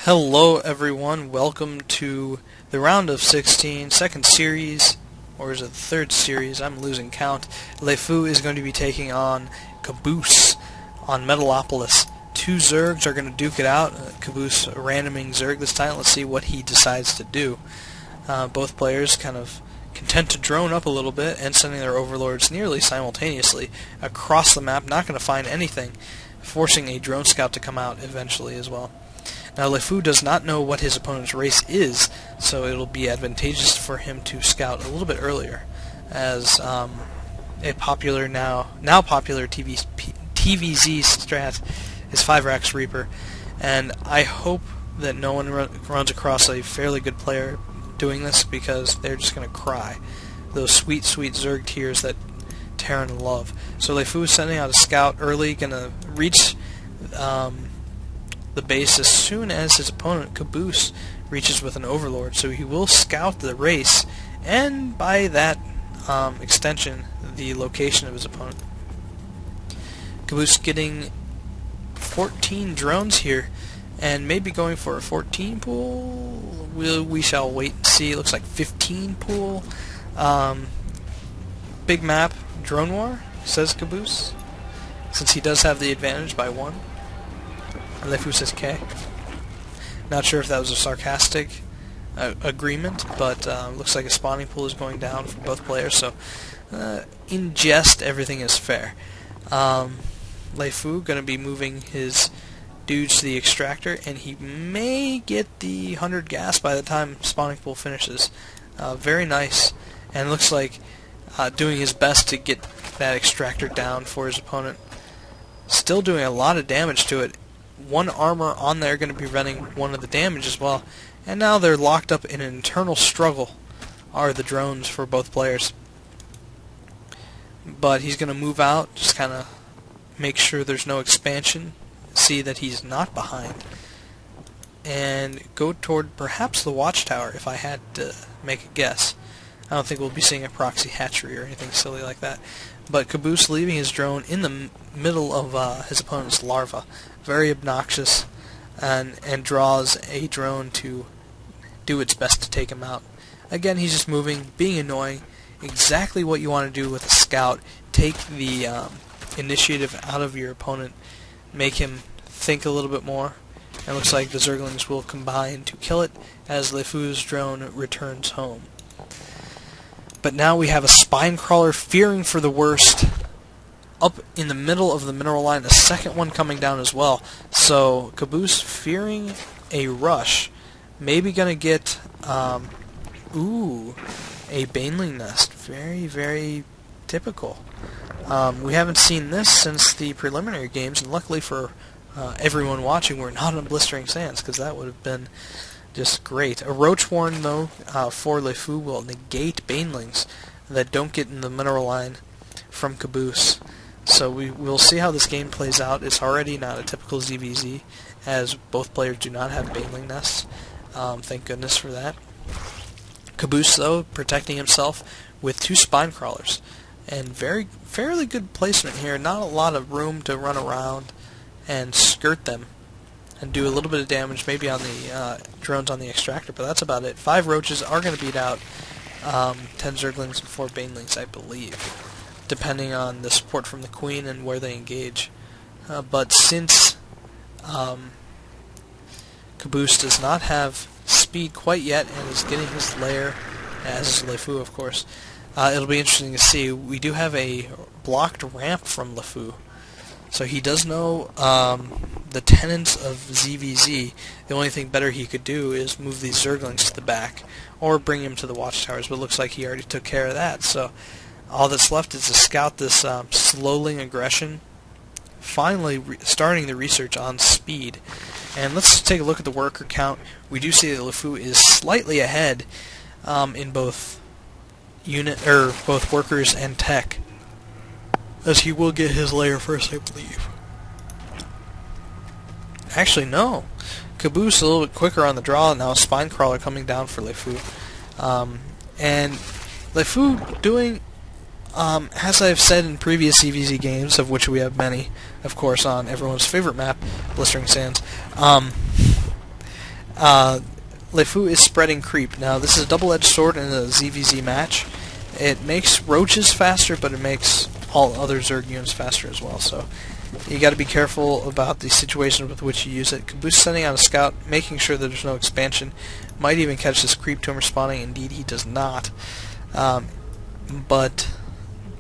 Hello everyone, welcome to the round of 16, second series, or is it the third series? I'm losing count. Lefeu is going to be taking on Caboose on Metalopolis. Two Zergs are going to duke it out. Caboose randoming Zerg this time. Let's see what he decides to do. Both players kind of content to drone up a little bit and sending their overlords nearly simultaneously across the map, not going to find anything, forcing a drone scout to come out eventually as well. Now, Lefeu does not know what his opponent's race is, so it'll be advantageous for him to scout a little bit earlier, as a popular now popular ZvZ strat is 5-Rax Reaper, and I hope that no one runs across a fairly good player doing this, because they're just going to cry. Those sweet, sweet Zerg tears that Terran love. So Lefeu is sending out a scout early, going to reach the base as soon as his opponent Caboose reaches with an overlord, so he will scout the race and by that extension the location of his opponent. Caboose getting 14 drones here and maybe going for a 14 pool. We shall wait and see. It looks like 15 pool. Big map drone war, says Caboose, since he does have the advantage by 1. Lefeu says K. Not sure if that was a sarcastic agreement, but looks like a spawning pool is going down for both players, so in jest, everything is fair. Lefeu going to be moving his dudes to the extractor, and he may get the 100 gas by the time spawning pool finishes. Very nice, and looks like doing his best to get that extractor down for his opponent. Still doing a lot of damage to it. One armor on there going to be preventing one of the damage as well, and now they're locked up in an internal struggle, are the drones for both players. But he's going to move out, just kind of make sure there's no expansion, see that he's not behind, and go toward perhaps the watchtower if I had to make a guess. I don't think we'll be seeing a proxy hatchery or anything silly like that. But Caboose leaving his drone in the middle of his opponent's larva. Very obnoxious, and draws a drone to do its best to take him out. Again, he's just moving, being annoying. Exactly what you want to do with a scout. Take the initiative out of your opponent. Make him think a little bit more. And it looks like the Zerglings will combine to kill it as Lefeu's drone returns home. But now we have a spine crawler fearing for the worst up in the middle of the mineral line, a second one coming down as well. So Caboose fearing a rush, maybe gonna get a baneling nest. Very, very typical. We haven't seen this since the preliminary games, and luckily for everyone watching, we're not on Blistering Sands, because that would have been just great. A roach warren, though, for Lefeu will negate banelings that don't get in the mineral line from Caboose. So we'll see how this game plays out. It's already not a typical ZvZ, as both players do not have baneling nests. Thank goodness for that. Caboose, though, protecting himself with 2 spine crawlers. And fairly good placement here. Not a lot of room to run around and skirt them and do a little bit of damage, maybe on the drones on the extractor, but that's about it. 5 roaches are going to beat out 10 Zerglings and 4 banelings, I believe, depending on the support from the Queen and where they engage. But since Caboose does not have speed quite yet and is getting his lair, as is Lefeu, of course, it'll be interesting to see. We do have a blocked ramp from Lefeu, so he does know the tenets of ZvZ. The only thing better he could do is move these Zerglings to the back, or bring him to the watchtowers, but it looks like he already took care of that. So all that's left is to scout this slowing aggression, finally starting the research on speed. And let's take a look at the worker count. We do see that Lefeu is slightly ahead in both both workers and tech, as he will get his layer first, I believe. Actually, no. Caboose a little bit quicker on the draw, now a spine crawler coming down for Lefeu. And Lefeu doing, as I've said in previous ZvZ games, of which we have many, of course, on everyone's favorite map, Blistering Sands, lefeu is spreading creep. Now, this is a double-edged sword in a ZvZ match. It makes roaches faster, but it makes all other Zerg units faster as well, so you got to be careful about the situations with which you use it. Caboose sending out a scout, making sure that there's no expansion. Might even catch this creep tomb respawning. Indeed, he does not. But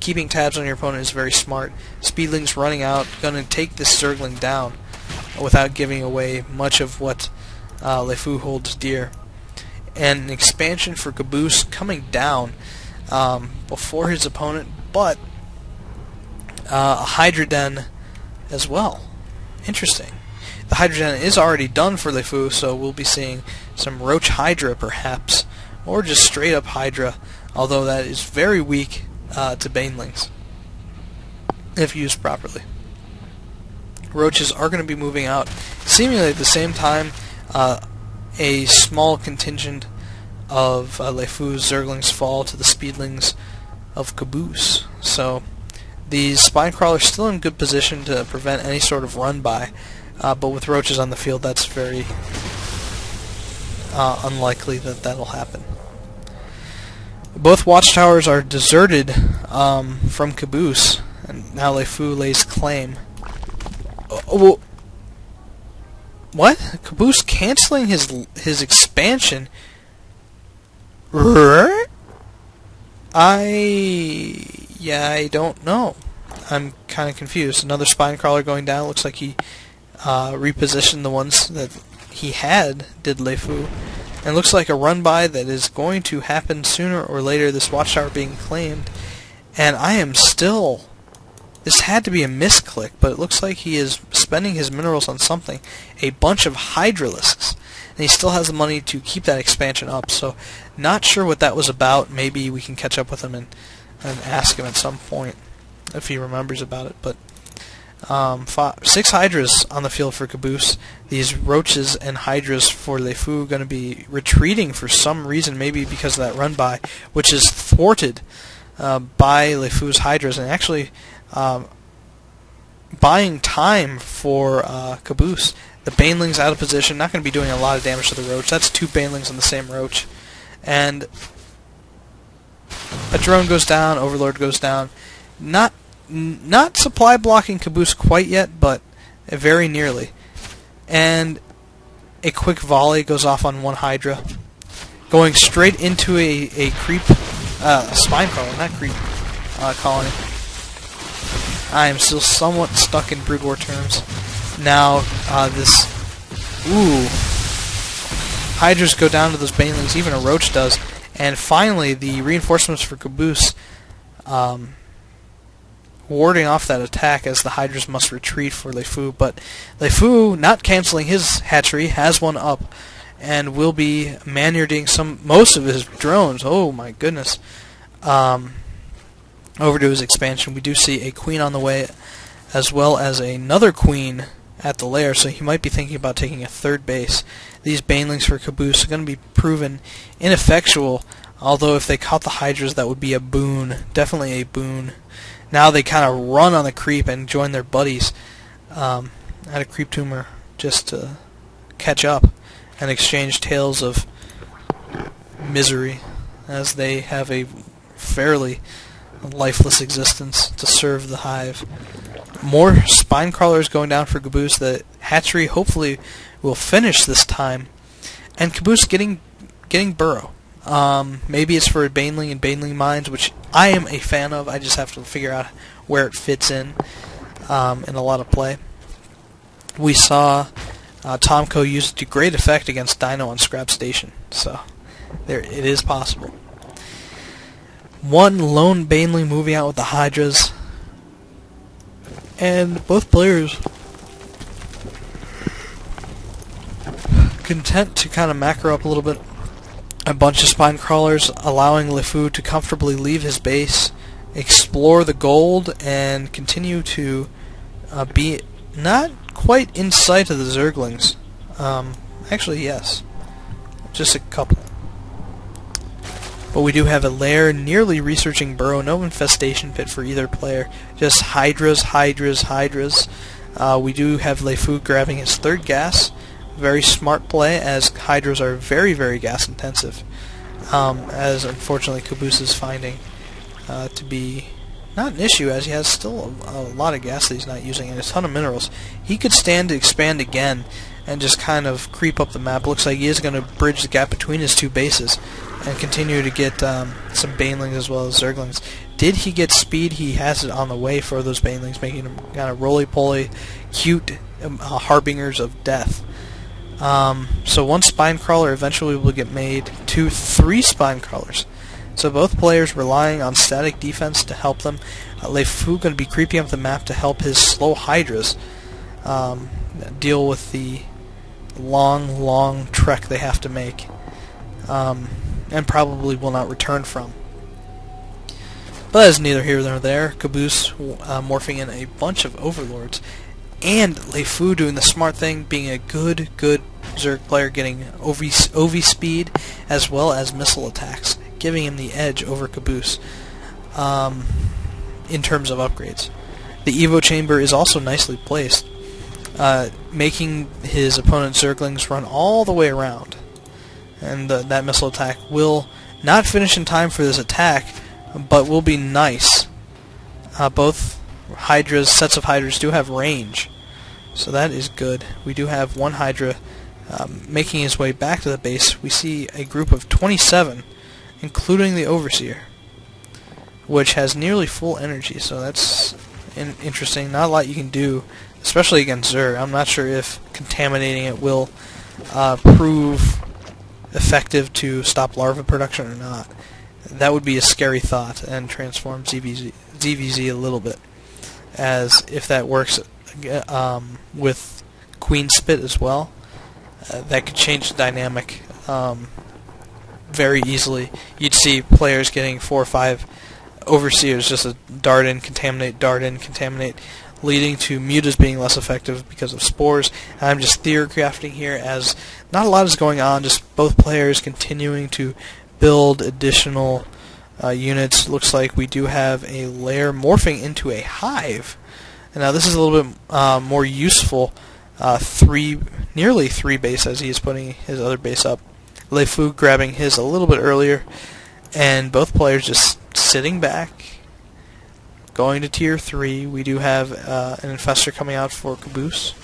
keeping tabs on your opponent is very smart. Speedling's running out, going to take this Zergling down without giving away much of what lefeu holds dear. And an expansion for Caboose coming down before his opponent, but a Hydra Den as well. Interesting. The Hydra Den is already done for lefeu, so we'll be seeing some Roach Hydra perhaps, or just straight up Hydra, although that is very weak to Banelings if used properly. Roaches are going to be moving out seemingly at the same time. A small contingent of lefeu's Zerglings fall to the Speedlings of Caboose, so these spine crawlers still in good position to prevent any sort of run-by, but with roaches on the field, that's very unlikely that that'll happen. Both watchtowers are deserted from Caboose, and now lefeu lays claim. Well, what? Caboose canceling his expansion? I don't know. I'm kind of confused. Another spine crawler going down. Looks like he repositioned the ones that he had, did lefeu. And looks like a run-by that is going to happen sooner or later, this watchtower being claimed. And I am still... This had to be a misclick, but it looks like he is spending his minerals on something. A bunch of Hydralisks. And he still has the money to keep that expansion up, so not sure what that was about. Maybe we can catch up with him and ask him at some point if he remembers about it. But 6 Hydras on the field for Caboose. These Roaches and Hydras for lefeu going to be retreating for some reason, maybe because of that run-by, which is thwarted by lefeu's Hydras, and actually buying time for Caboose. The Baneling's out of position, not going to be doing a lot of damage to the Roach. That's 2 Banelings on the same Roach. And a drone goes down, Overlord goes down. Not supply blocking Caboose quite yet, but very nearly. And a quick volley goes off on one Hydra, going straight into a creep, spine crawler, not creep, colony. I am still somewhat stuck in Brood War terms. Now, Hydras go down to those Banelings, even a Roach does, and finally the reinforcements for Caboose warding off that attack as the Hydras must retreat for lefeu, but lefeu, not canceling his hatchery, has one up, and will be manuarding most of his drones, oh my goodness, over to his expansion. We do see a queen on the way, as well as another queen at the lair, so he might be thinking about taking a 3rd base. These Banelings for Caboose are going to be proven ineffectual, although if they caught the Hydras, that would be a boon, definitely a boon. Now they kind of run on the creep and join their buddies at a creep tumor just to catch up and exchange tales of misery, as they have a fairly lifeless existence to serve the hive. More spine crawlers going down for Caboose. The hatchery hopefully will finish this time, and Caboose getting burrow. Maybe it's for Baneling and Baneling Mines, which I am a fan of. I just have to figure out where it fits in a lot of play. We saw Tomko use it to great effect against Dino on Scrap Station, so it is possible. One lone Baneling moving out with the Hydras, and both players content to kind of macro up a little bit. A bunch of spine crawlers allowing lefeu to comfortably leave his base, explore the gold, and continue to be not quite in sight of the Zerglings. Actually, yes. Just a couple. But we do have a lair nearly researching burrow. No infestation pit for either player. Just Hydras, Hydras, Hydras. We do have lefeu grabbing his 3rd gas, Very smart play, as Hydras are very, very gas intensive, as unfortunately Caboose is finding to be not an issue, as he has still a lot of gas that he's not using and a ton of minerals. He could stand to expand again and just kind of creep up the map. Looks like he is going to bridge the gap between his two bases and continue to get some Banelings as well as Zerglings. Did he get speed? He has it on the way for those Banelings, making them kind of roly-poly, cute harbingers of death. So one Spine Crawler eventually will get made to 3 Spine Crawlers. So both players relying on static defense to help them. lefeu going to be creeping up the map to help his slow Hydras deal with the long trek they have to make, and probably will not return from. But that's neither here nor there. Caboose morphing in a bunch of Overlords, and lefeu doing the smart thing, being a good Zerg player, getting OV speed as well as missile attacks, giving him the edge over Caboose in terms of upgrades. The Evo Chamber is also nicely placed, making his opponent's Zerglings run all the way around. And that missile attack will not finish in time for this attack, but will be nice. Both sets of Hydras do have range, so that is good. We do have one Hydra making his way back to the base. We see a group of 27, including the Overseer, which has nearly full energy, so that's interesting. Not a lot you can do, especially against Zerg. I'm not sure if contaminating it will prove effective to stop larva production or not. That would be a scary thought, and transform ZvZ a little bit, as if that works with Queen Spit as well, that could change the dynamic very easily. You'd see players getting 4 or 5 Overseers, just a dart in, contaminate, leading to mutas being less effective because of spores. And I'm just theorycrafting here, as not a lot is going on, just both players continuing to build additional units. Looks like we do have a lair morphing into a hive. And now this is a little bit more useful, nearly 3 base, as he is putting his other base up. lefeu grabbing his a little bit earlier, and both players just sitting back, going to tier 3. We do have an Infestor coming out for Caboose.